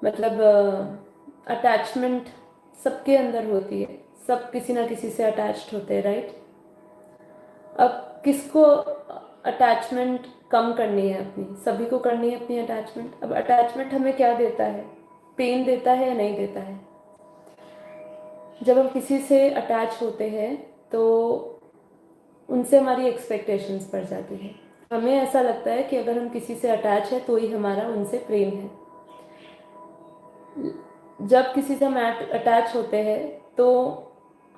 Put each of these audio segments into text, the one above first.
मतलब अटैचमेंट सबके अंदर होती है, सब किसी ना किसी से अटैच्ड होते हैं, राइट। अब किसको अटैचमेंट कम करनी है अपनी? सभी को करनी है अपनी अटैचमेंट। अब अटैचमेंट हमें क्या देता है? पेन देता है या नहीं देता है? जब हम किसी से अटैच होते हैं तो उनसे हमारी एक्सपेक्टेशंस बढ़ जाती है। हमें ऐसा लगता है कि अगर हम किसी से अटैच है तो ही हमारा उनसे प्रेम है। जब किसी से हम अटैच होते हैं तो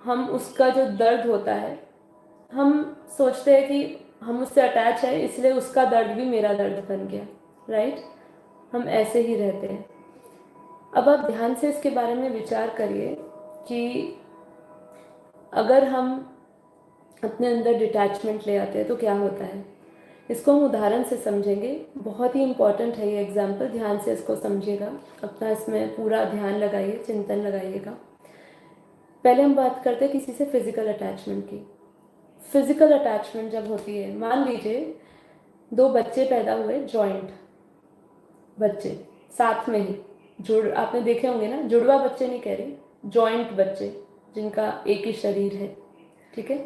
हम उसका जो दर्द होता है, हम सोचते हैं कि हम उससे अटैच है इसलिए उसका दर्द भी मेरा दर्द बन गया, राइट। हम ऐसे ही रहते हैं। अब आप ध्यान से इसके बारे में विचार करिए कि अगर हम अपने अंदर डिटैचमेंट ले आते हैं तो क्या होता है। इसको हम उदाहरण से समझेंगे। बहुत ही इम्पॉर्टेंट है ये एग्जाम्पल, ध्यान से इसको समझिएगा, अपना इसमें पूरा ध्यान लगाइए, चिंतन लगाइएगा। पहले हम बात करते हैं किसी से फिजिकल अटैचमेंट की। फिजिकल अटैचमेंट जब होती है, मान लीजिए दो बच्चे पैदा हुए, जॉइंट बच्चे, साथ में ही जुड़, आपने देखे होंगे ना, जुड़वा बच्चे नहीं कह रही, जॉइंट बच्चे जिनका एक ही शरीर है, ठीक है।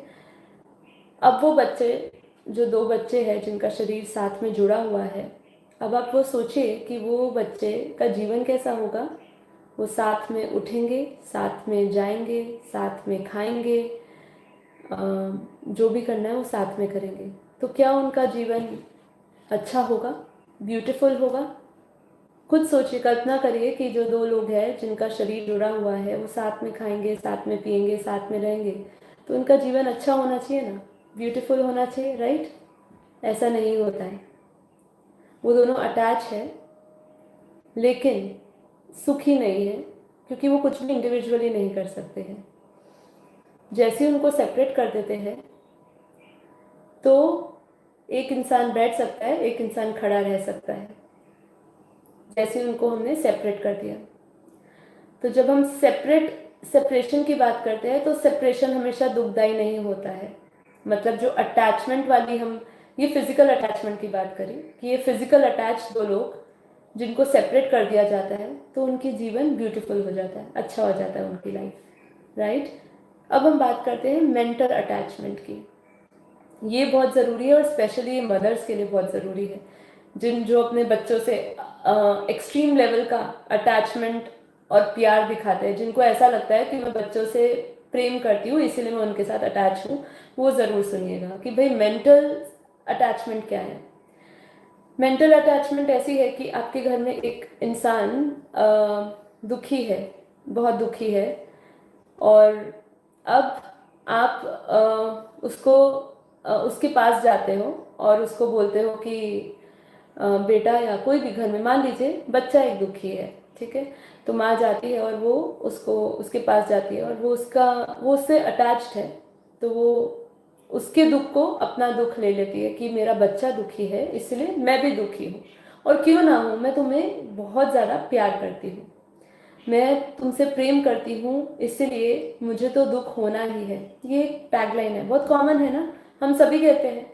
अब वो बच्चे, जो दो बच्चे हैं जिनका शरीर साथ में जुड़ा हुआ है, अब आप वो सोचिए कि वो बच्चे का जीवन कैसा होगा। वो साथ में उठेंगे, साथ में जाएंगे, साथ में खाएंगे, जो भी करना है वो साथ में करेंगे। तो क्या उनका जीवन अच्छा होगा, ब्यूटीफुल होगा? खुद सोचिए, कल्पना करिए कि जो दो लोग हैं जिनका शरीर जुड़ा हुआ है, वो साथ में खाएंगे, साथ में पिएंगे, साथ में रहेंगे, तो उनका जीवन अच्छा होना चाहिए ना, ब्यूटीफुल होना चाहिए, राइट। ऐसा नहीं होता है। वो दोनों अटैच है लेकिन सुखी नहीं है, क्योंकि वो कुछ भी इंडिविजुअली नहीं कर सकते हैं। जैसे ही उनको सेपरेट कर देते हैं तो एक इंसान बैठ सकता है, एक इंसान खड़ा रह सकता है। जैसे उनको हमने सेपरेट कर दिया, तो जब हम सेपरेशन की बात करते हैं तो सेपरेशन हमेशा दुखदाई नहीं होता है। मतलब जो अटैचमेंट वाली, हम ये फिजिकल अटैचमेंट की बात करें कि ये फिजिकल अटैच दो लोग जिनको सेपरेट कर दिया जाता है तो उनकी जीवन ब्यूटीफुल हो जाता है, अच्छा हो जाता है उनकी लाइफ, राइट। अब हम बात करते हैं मेंटल अटैचमेंट की। ये बहुत ज़रूरी है और स्पेशली ये मदर्स के लिए बहुत ज़रूरी है, जो अपने बच्चों से एक्सट्रीम लेवल का अटैचमेंट और प्यार दिखाते हैं, जिनको ऐसा लगता है कि मैं बच्चों से प्रेम करती हूँ इसीलिए मैं उनके साथ अटैच हूँ। वो ज़रूर सुनिएगा कि भाई मेंटल अटैचमेंट क्या है। मेंटल अटैचमेंट ऐसी है कि आपके घर में एक इंसान दुखी है, बहुत दुखी है, और अब आप उसके पास जाते हो और उसको बोलते हो कि बेटा, या कोई भी घर में मान लीजिए बच्चा एक दुखी है, ठीक है, तो माँ जाती है और वो उसके पास जाती है और वो उससे अटैच्ड है, तो वो उसके दुख को अपना दुख ले लेती है कि मेरा बच्चा दुखी है इसलिए मैं भी दुखी हूँ, और क्यों ना हूँ, मैं तुम्हें बहुत ज़्यादा प्यार करती हूँ, मैं तुमसे प्रेम करती हूँ, इसलिए मुझे तो दुख होना ही है। ये टैगलाइन है, बहुत कॉमन है ना, हम सभी कहते हैं।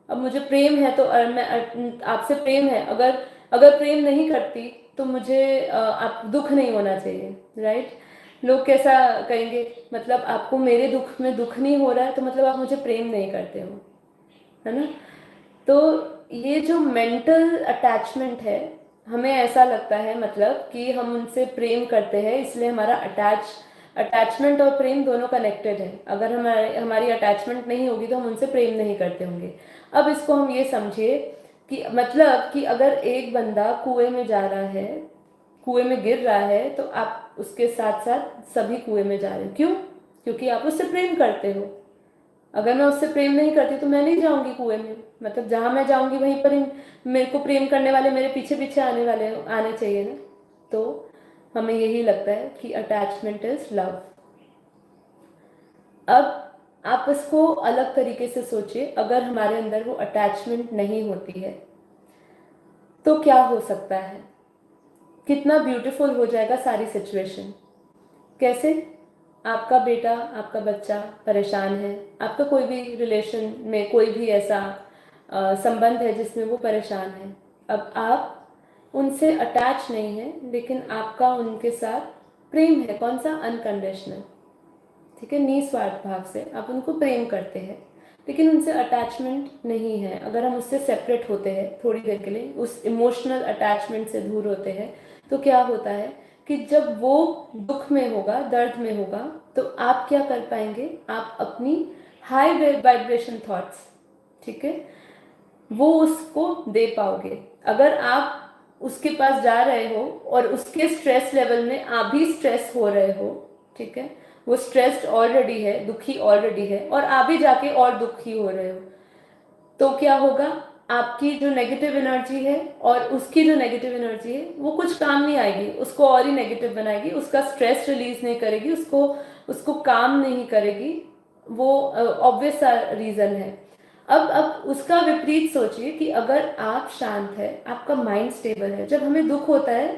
अब मुझे प्रेम है तो आपसे प्रेम है, अगर अगर प्रेम नहीं करती तो मुझे आप दुख नहीं होना चाहिए, राइट। लोग कैसा कहेंगे, मतलब आपको मेरे दुख में दुख नहीं हो रहा है तो मतलब आप मुझे प्रेम नहीं करते हो, है ना। तो ये जो मेंटल अटैचमेंट है, हमें ऐसा लगता है मतलब कि हम उनसे प्रेम करते हैं इसलिए हमारा अटैचमेंट और प्रेम दोनों कनेक्टेड है। अगर हमारी अटैचमेंट नहीं होगी तो हम उनसे प्रेम नहीं करते होंगे। अब इसको हम ये समझिए कि मतलब कि अगर एक बंदा कुएं में जा रहा है, कुएं में गिर रहा है, तो आप उसके साथ साथ सभी कुएं में जा रहे हो, क्यों? क्योंकि आप उससे प्रेम करते हो। अगर मैं उससे प्रेम नहीं करती तो मैं नहीं जाऊंगी कुएं में, मतलब जहां मैं जाऊंगी वहीं पर मेरे को प्रेम करने वाले मेरे पीछे पीछे आने चाहिए ना। तो हमें यही लगता है कि अटैचमेंट इज लव। अब आप इसको अलग तरीके से सोचिए, अगर हमारे अंदर वो अटैचमेंट नहीं होती है तो क्या हो सकता है, कितना ब्यूटीफुल हो जाएगा सारी सिचुएशन। कैसे? आपका बेटा, आपका बच्चा परेशान है, आपका कोई भी रिलेशन में कोई भी ऐसा संबंध है जिसमें वो परेशान है, अब आप उनसे अटैच नहीं है, लेकिन आपका उनके साथ प्रेम है। कौन सा? अनकंडीशनल, ठीक है, निस्वार्थ भाव से आप उनको प्रेम करते हैं, लेकिन उनसे अटैचमेंट नहीं है। अगर हम उससे सेपरेट होते हैं थोड़ी देर के लिए, उस इमोशनल अटैचमेंट से दूर होते हैं, तो क्या होता है कि जब वो दुख में होगा, दर्द में होगा, तो आप क्या कर पाएंगे? आप अपनी हाई वाइब्रेशन थॉट्स, ठीक है, वो उसको दे पाओगे। अगर आप उसके पास जा रहे हो और उसके स्ट्रेस लेवल में आप भी स्ट्रेस हो रहे हो, ठीक है, वो स्ट्रेस्ड ऑलरेडी है, दुखी ऑलरेडी है, और आप भी जाके और दुखी हो रहे हो, तो क्या होगा? आपकी जो नेगेटिव एनर्जी है और उसकी जो नेगेटिव एनर्जी है वो कुछ काम नहीं आएगी, उसको और ही नेगेटिव बनाएगी, उसका स्ट्रेस रिलीज नहीं करेगी, उसको उसको काम नहीं करेगी। वो ऑब्वियस रीजन है। अब उसका विपरीत सोचिए कि अगर आप शांत है, आपका माइंड स्टेबल है, जब हमें दुख होता है,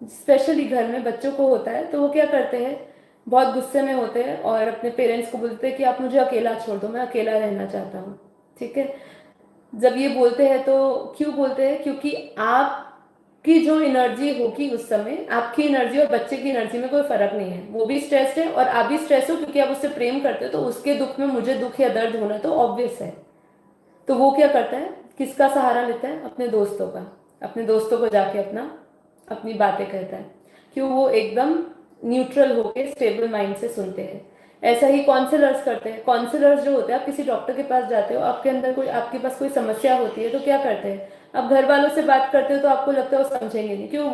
स्पेशली घर में बच्चों को होता है, तो वो क्या करते हैं? बहुत गुस्से में होते हैं और अपने पेरेंट्स को बोलते हैं कि आप मुझे अकेला छोड़ दो, मैं अकेला रहना चाहता हूँ, ठीक है। जब ये बोलते हैं तो क्यों बोलते हैं? क्योंकि आपकी जो एनर्जी होगी उस समय, आपकी एनर्जी और बच्चे की एनर्जी में कोई फर्क नहीं है। वो भी स्ट्रेस्ड है और आप भी स्ट्रेस हो, क्योंकि आप उससे प्रेम करते हो, तो उसके दुख में मुझे दुख या दर्द होना तो ऑब्वियस है। तो वो क्या करता है? किसका सहारा लेता है? अपने दोस्तों का। अपने दोस्तों को जाके अपनी बातें कहता है। क्यों? वो एकदम न्यूट्रल होके स्टेबल माइंड से सुनते हैं। ऐसा ही काउंसलर्स करते हैं। काउंसलर्स जो होते हैं, आप किसी डॉक्टर के पास जाते हो, आपके अंदर कोई, आपके पास कोई समस्या होती है, तो क्या करते हैं? आप घर वालों से बात करते हो तो आपको लगता है वो समझेंगे नहीं, क्यों?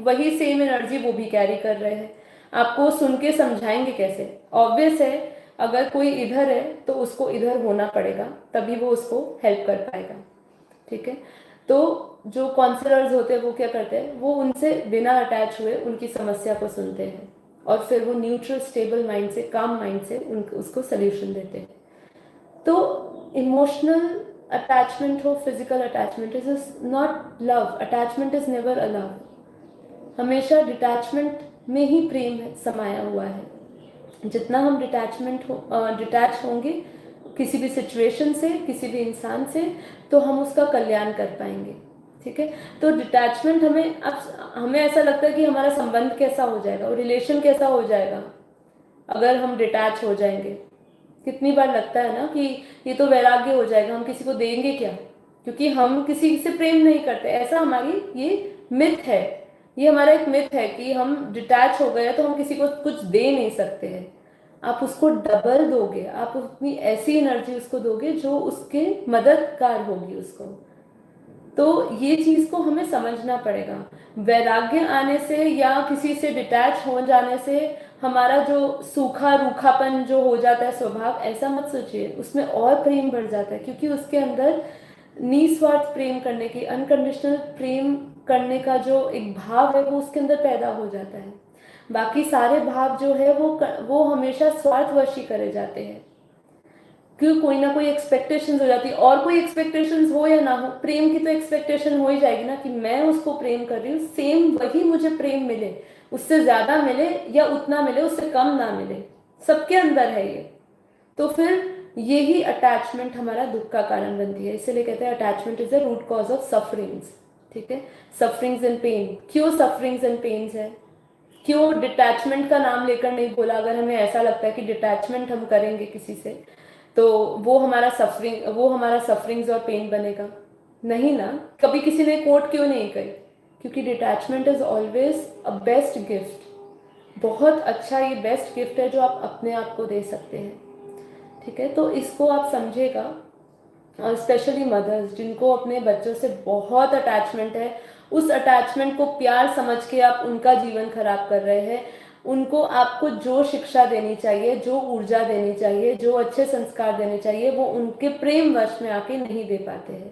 वही सेम एनर्जी वो भी कैरी कर रहे हैं। आपको सुन के समझाएंगे कैसे? ऑब्वियस है, अगर कोई इधर है तो उसको इधर होना पड़ेगा, तभी वो उसको हेल्प कर पाएगा, ठीक है। तो जो काउंसलर्स होते हैं वो क्या करते हैं? वो उनसे बिना अटैच हुए उनकी समस्या को सुनते हैं और फिर वो न्यूट्रल स्टेबल माइंड से, काम माइंड से उसको सोल्यूशन देते हैं। तो इमोशनल अटैचमेंट हो, physical attachment, is not love. Attachment is never a love. हमेशा डिटैचमेंट में ही प्रेम समाया हुआ है। जितना हम डिटैच होंगे किसी भी सिचुएशन से, किसी भी इंसान से, तो हम उसका कल्याण कर पाएंगे, ठीक है। तो डिटैचमेंट हमें ऐसा लगता है कि हमारा संबंध कैसा हो जाएगा, रिलेशन कैसा हो जाएगा अगर हम डिटैच हो जाएंगे। कितनी बार लगता है ना कि ये तो वैराग्य हो जाएगा, हम किसी को देंगे क्या, क्योंकि हम किसी से प्रेम नहीं करते। ऐसा हमारी ये मिथ है, ये हमारा एक मिथ है कि हम डिटैच हो गए तो हम किसी को कुछ दे नहीं सकते हैं। आप उसको डबल दोगे, आप अपनी ऐसी एनर्जी उसको दोगे जो उसके मददगार होगी उसको। तो ये चीज को हमें समझना पड़ेगा। वैराग्य आने से या किसी से डिटैच हो जाने से हमारा जो सूखा रूखापन जो हो जाता है स्वभाव, ऐसा मत सोचिए, उसमें और प्रेम बढ़ जाता है, क्योंकि उसके अंदर निस्वार्थ प्रेम करने की, अनकंडीशनल प्रेम करने का जो एक भाव है वो उसके अंदर पैदा हो जाता है। बाकी सारे भाव जो है वो हमेशा स्वार्थवश ही करे जाते हैं, क्यों? कोई ना कोई एक्सपेक्टेशंस हो जाती है, और कोई एक्सपेक्टेशंस हो या ना हो, प्रेम की तो एक्सपेक्टेशन हो ही जाएगी ना, कि मैं उसको प्रेम कर रही हूँ, सेम वही मुझे प्रेम मिले, उससे ज्यादा मिले या उतना मिले, उससे कम ना मिले, सबके अंदर है ये। तो फिर यही अटैचमेंट हमारा दुख का कारण बनती है। इसीलिए कहते हैं attachment is the root cause of sufferings, ठीक है। Sufferings and pain. क्यों सफरिंग्स एंड पेन्स है? क्यों डिटैचमेंट का नाम लेकर नहीं बोला? अगर हमें ऐसा लगता है कि डिटैचमेंट हम करेंगे किसी से तो वो हमारा सफरिंग्स और पेन बनेगा, नहीं ना। कभी किसी ने कोट क्यों नहीं कही? क्योंकि detachment is always a best gift. बहुत अच्छा ये बेस्ट गिफ्ट है जो आप अपने आप को दे सकते हैं, ठीक है। तो इसको आप समझिएगा, और स्पेशली मदर्स जिनको अपने बच्चों से बहुत अटैचमेंट है, उस अटैचमेंट को प्यार समझ के आप उनका जीवन खराब कर रहे हैं। उनको आपको जो शिक्षा देनी चाहिए, जो ऊर्जा देनी चाहिए, जो अच्छे संस्कार देने चाहिए, वो उनके प्रेम वश में आके नहीं दे पाते हैं,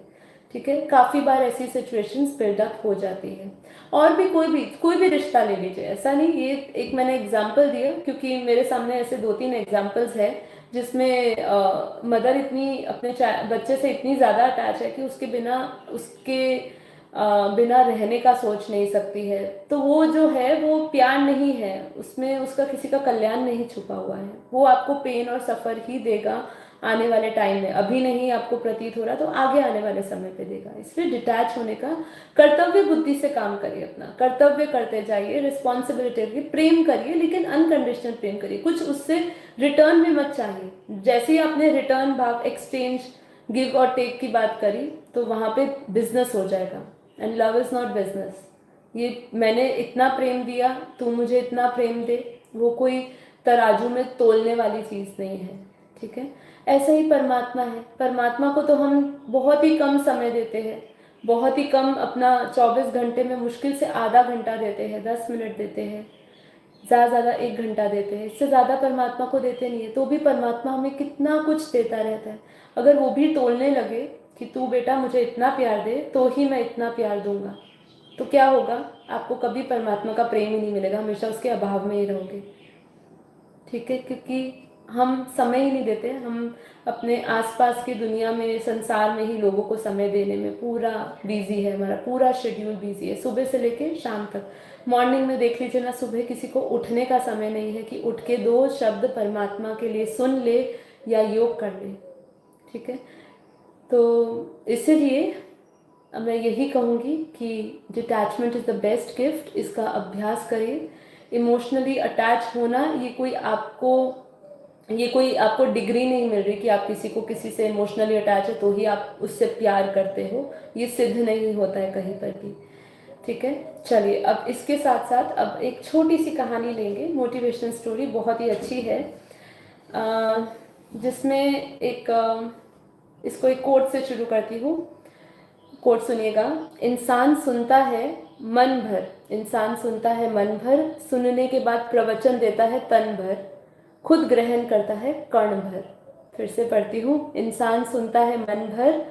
ठीक है। काफ़ी बार ऐसी सिचुएशंस बिल्डअप हो जाती है। और भी कोई भी रिश्ता ले लीजिए, ऐसा नहीं, ये एक मैंने एग्जाम्पल दिया क्योंकि मेरे सामने ऐसे 2-3 एग्जाम्पल्स है जिसमें मदर इतनी अपने बच्चे से इतनी ज़्यादा अटैच है कि बिना रहने का सोच नहीं सकती है। तो वो जो है वो प्यार नहीं है, उसमें उसका किसी का कल्याण नहीं छुपा हुआ है, वो आपको पेन और सफ़र ही देगा। आने वाले टाइम में, अभी नहीं आपको प्रतीत हो रहा तो आगे आने वाले समय पे देगा। इसलिए डिटैच होने का, कर्तव्य बुद्धि से काम करिए, अपना कर्तव्य करते जाइए, रिस्पॉन्सिबिलिटी की, प्रेम करिए लेकिन अनकंडीशनल प्रेम करिए, कुछ उससे रिटर्न भी मत चाहिए। जैसे ही आपने रिटर्न भाव, एक्सचेंज, गिव और टेक की बात करी तो वहां पे बिजनेस हो जाएगा। And love is not business. ये मैंने इतना प्रेम दिया, तू मुझे इतना प्रेम दे, वो कोई तराजू में तोलने वाली चीज़ नहीं है। ठीक है, ऐसा ही परमात्मा है। परमात्मा को तो हम बहुत ही कम समय देते हैं, बहुत ही कम, अपना 24 घंटे में मुश्किल से आधा घंटा देते हैं, 10 मिनट देते हैं, ज़्यादा 1 घंटा देते हैं, इससे ज़्यादा परमात्मा को देते नहीं है। तो भी परमात्मा हमें कितना कुछ देता रहता है। अगर वो भी तोलने लगे कि तू बेटा मुझे इतना प्यार दे तो ही मैं इतना प्यार दूंगा, तो क्या होगा? आपको कभी परमात्मा का प्रेम ही नहीं मिलेगा, हमेशा उसके अभाव में ही रहोगे। ठीक है, क्योंकि हम समय ही नहीं देते। हम अपने आसपास की दुनिया में, संसार में ही लोगों को समय देने में पूरा बिजी है, हमारा पूरा शेड्यूल बिजी है, सुबह से लेके शाम तक। मॉर्निंग में देख लीजिए ना, सुबह किसी को उठने का समय नहीं है कि उठ के 2 शब्द परमात्मा के लिए सुन ले या योग कर ले। ठीक है, तो इसीलिए मैं यही कहूँगी कि detachment is the best gift, इसका अभ्यास करिए। इमोशनली अटैच होना, ये कोई आपको डिग्री नहीं मिल रही कि आप किसी से इमोशनली अटैच है तो ही आप उससे प्यार करते हो, ये सिद्ध नहीं होता है कहीं पर भी। ठीक है, चलिए अब इसके साथ साथ अब एक छोटी सी कहानी लेंगे, मोटिवेशनल स्टोरी, बहुत ही अच्छी है, जिसमें इसको एक कोट से शुरू करती हूँ। कोट सुनिएगा। इंसान सुनता है मन भर, इंसान सुनता है मन भर, सुनने के बाद प्रवचन देता है तन भर, खुद ग्रहण करता है कर्ण भर। फिर से पढ़ती हूँ। इंसान सुनता है मन भर,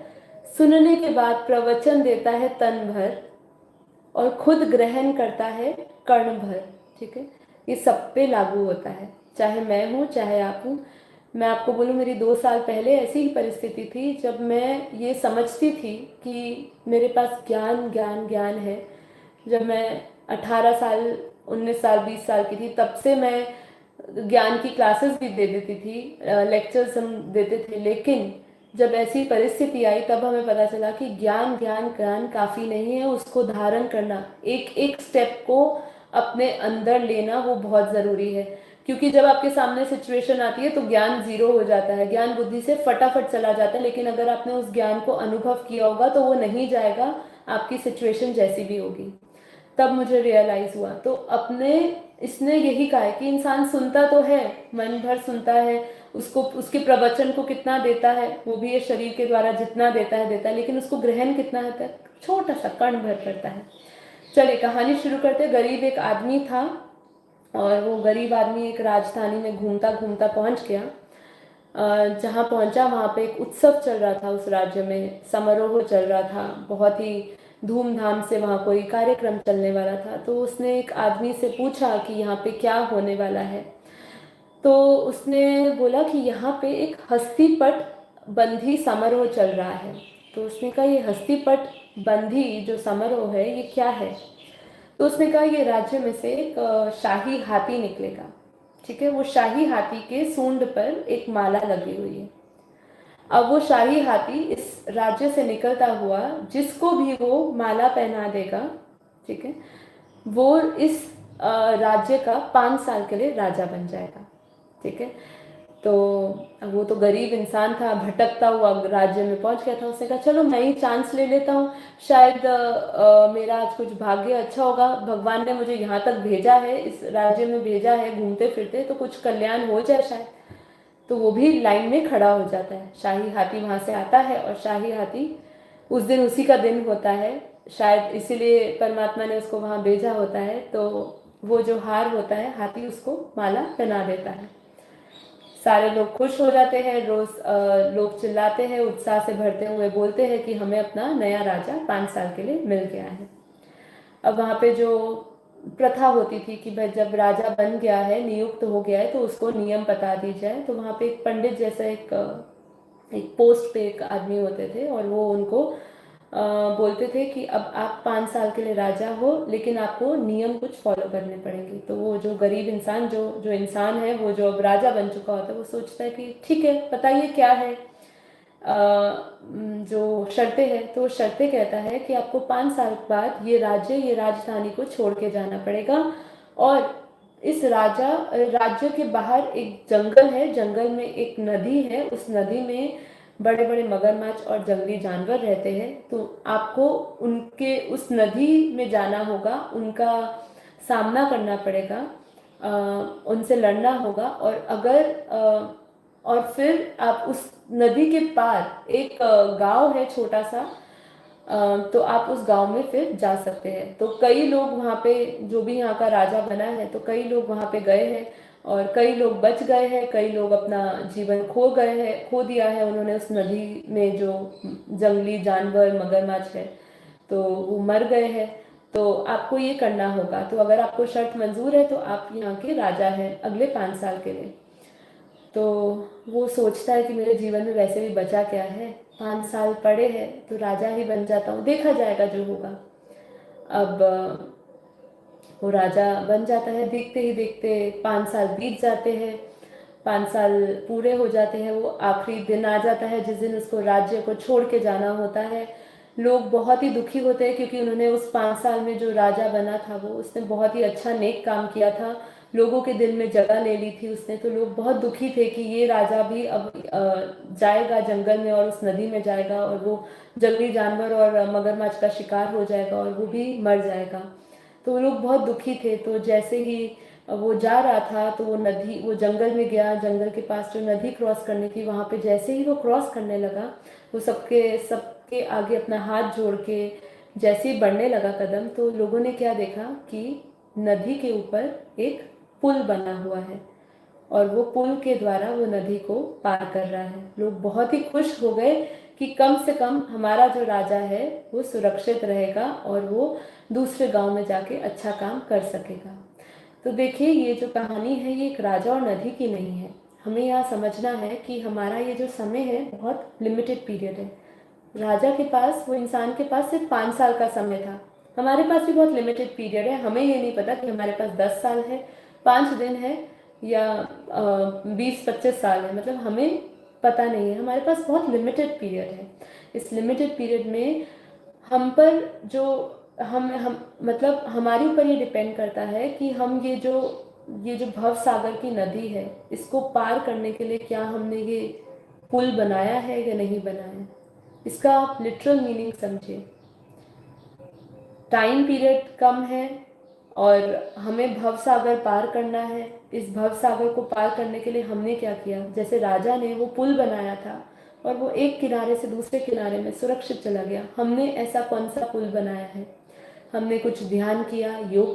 सुनने के बाद प्रवचन देता है तन भर, और खुद ग्रहण करता है कर्ण भर। ठीक है, ये सब पे लागू होता है, चाहे मैं हूँ चाहे आप हूँ। मैं आपको बोलूँ, मेरी 2 साल पहले ऐसी ही परिस्थिति थी जब मैं ये समझती थी कि मेरे पास ज्ञान ज्ञान ज्ञान है। जब मैं 18 साल, 19 साल, 20 साल की थी, तब से मैं ज्ञान की क्लासेस भी दे देती थी, लेक्चर्स हम देते थे। लेकिन जब ऐसी परिस्थिति आई तब हमें पता चला कि ज्ञान ज्ञान ज्ञान काफ़ी नहीं है, उसको धारण करना, एक एक स्टेप को अपने अंदर लेना, वो बहुत ज़रूरी है। क्योंकि जब आपके सामने सिचुएशन आती है तो ज्ञान जीरो हो जाता है, ज्ञान बुद्धि से फटाफट चला जाता है। लेकिन अगर आपने उस ज्ञान को अनुभव किया होगा तो वो नहीं जाएगा, आपकी सिचुएशन जैसी भी होगी। तब मुझे रियलाइज हुआ। तो अपने इसने यही कहा है कि इंसान सुनता तो है, मन भर सुनता है, उसको उसके प्रवचन को कितना देता है, वो भी ये शरीर के द्वारा जितना देता है, लेकिन उसको ग्रहण कितना होता है? छोटा सा कण भर करता है। चलिए कहानी शुरू करते। गरीब एक आदमी था, और वो गरीब आदमी एक राजधानी में घूमता घूमता पहुंच गया। जहाँ पहुंचा वहाँ पे एक उत्सव चल रहा था, उस राज्य में समारोह चल रहा था, बहुत ही धूमधाम से वहाँ कोई कार्यक्रम चलने वाला था। तो उसने एक आदमी से पूछा कि यहाँ पे क्या होने वाला है। तो उसने बोला कि यहाँ पे एक हस्तीपट बंधी समारोह चल रहा है। तो उसने कहा ये हस्तीपट बंधी जो समारोह है ये क्या है? तो उसने कहा ये राज्य में से एक शाही हाथी निकलेगा। ठीक है, वो शाही हाथी के सूंड पर एक माला लगी हुई है। अब वो शाही हाथी इस राज्य से निकलता हुआ जिसको भी वो माला पहना देगा, ठीक है, वो इस राज्य का 5 साल के लिए राजा बन जाएगा। ठीक है, तो वो तो गरीब इंसान था, भटकता हुआ राज्य में पहुंच गया था। उसने कहा चलो मैं ही चांस ले लेता हूँ, शायद मेरा आज कुछ भाग्य अच्छा होगा, भगवान ने मुझे यहाँ तक भेजा है, इस राज्य में भेजा है घूमते फिरते, तो कुछ कल्याण हो जाए शायद। तो वो भी लाइन में खड़ा हो जाता है। शाही हाथी वहाँ से आता है, और शाही हाथी उस दिन उसी का दिन होता है, शायद इसीलिए परमात्मा ने उसको वहाँ भेजा होता है। तो वो जो हार होता है, हाथी उसको माला पहना देता है। सारे लोग खुश हो जाते हैं, रोज लोग चिल्लाते हैं, उत्साह से भरते हुए बोलते हैं कि हमें अपना नया राजा 5 साल के लिए मिल गया है। अब वहाँ पे जो प्रथा होती थी कि भाई जब राजा बन गया है, नियुक्त हो गया है, तो उसको नियम बता दी जाए। तो वहाँ पे एक पंडित जैसा एक पोस्ट पे एक आदमी होते थे, और वो उनको बोलते थे कि अब आप 5 साल के लिए राजा हो, लेकिन आपको नियम कुछ फॉलो करने पड़ेंगे। तो वो जो गरीब इंसान, जो जो इंसान है, वो जो अब राजा बन चुका होता है, वो सोचता है कि ठीक है, बताइए क्या है जो शर्तें हैं। तो शर्तें कहता है कि आपको 5 साल बाद ये राज्य, ये राजधानी को छोड़ के जाना पड़ेगा, और इस राज्य के बाहर एक जंगल है, जंगल में एक नदी है, उस नदी में बड़े बड़े मगरमच्छ और जंगली जानवर रहते हैं। तो आपको उनके उस नदी में जाना होगा, उनका सामना करना पड़ेगा, उनसे लड़ना होगा, और अगर और फिर आप उस नदी के पार एक गांव है छोटा सा, तो आप उस गांव में फिर जा सकते हैं। तो कई लोग वहाँ पे, जो भी यहाँ का राजा बना है, तो कई लोग वहाँ पे गए हैं, और कई लोग बच गए हैं, कई लोग अपना जीवन खो गए हैं, खो दिया है उन्होंने उस नदी में, जो जंगली जानवर मगरमच्छ है, तो वो मर गए हैं। तो आपको ये करना होगा। तो अगर आपको शर्त मंजूर है तो आप यहाँ के राजा हैं अगले 5 साल के लिए। तो वो सोचता है कि मेरे जीवन में वैसे भी बचा क्या है, 5 साल पड़े हैं, तो राजा ही बन जाता हूँ, देखा जाएगा जो होगा। अब वो राजा बन जाता है। देखते ही देखते 5 साल बीत जाते हैं, 5 साल पूरे हो जाते हैं। वो आखिरी दिन आ जाता है जिस दिन उसको राज्य को छोड़ के जाना होता है। लोग बहुत ही दुखी होते हैं, क्योंकि उन्होंने उस 5 साल में जो राजा बना था, वो उसने बहुत ही अच्छा नेक काम किया था, लोगों के दिल में जगह ले ली थी उसने। तो लोग बहुत दुखी थे कि ये राजा भी अब जाएगा जंगल में और उस नदी में जाएगा, और वो जंगली जानवर और मगरमच्छ का शिकार हो जाएगा, और वो भी मर जाएगा। तो वो लोग बहुत दुखी थे। तो जैसे ही वो जा रहा था, तो वो जंगल में गया, जंगल के पास जो नदी क्रॉस करनी थी, वहाँ पे जैसे ही वो क्रॉस करने लगा, वो सबके सबके आगे अपना हाथ जोड़ के जैसे ही बढ़ने लगा कदम, तो लोगों ने क्या देखा कि नदी के ऊपर एक पुल बना हुआ है, और वो पुल के द्वारा वो नदी को पार कर रहा है। लोग बहुत ही खुश हो गए कि कम से कम हमारा जो राजा है वो सुरक्षित रहेगा, और वो दूसरे गांव में जाके अच्छा काम कर सकेगा। तो देखिए, ये जो कहानी है, ये एक राजा और नदी की नहीं है। हमें यहाँ समझना है कि हमारा ये जो समय है, बहुत लिमिटेड पीरियड है। राजा के पास, वो इंसान के पास सिर्फ 5 साल का समय था। हमारे पास भी बहुत लिमिटेड पीरियड है। हमें ये नहीं पता कि हमारे पास 10 साल है, 5 दिन है, या 20-25 साल है। मतलब हमें पता नहीं है, हमारे पास बहुत लिमिटेड पीरियड है। इस लिमिटेड पीरियड में हम पर जो हम मतलब हमारे ऊपर ये डिपेंड करता है कि हम ये जो भव सागर की नदी है, इसको पार करने के लिए क्या हमने ये पुल बनाया है या नहीं बनाया। इसका आप लिटरल मीनिंग समझिए। टाइम पीरियड कम है, और हमें भव सागर पार करना है। इस भव सागर को पार करने के लिए हमने क्या किया, जैसे राजा ने वो पुल बनाया था, और वो एक किनारे से दूसरे किनारे में सुरक्षित चला गया। हमने ऐसा कौन सा पुल बनाया है? हमने कुछ ध्यान किया, योग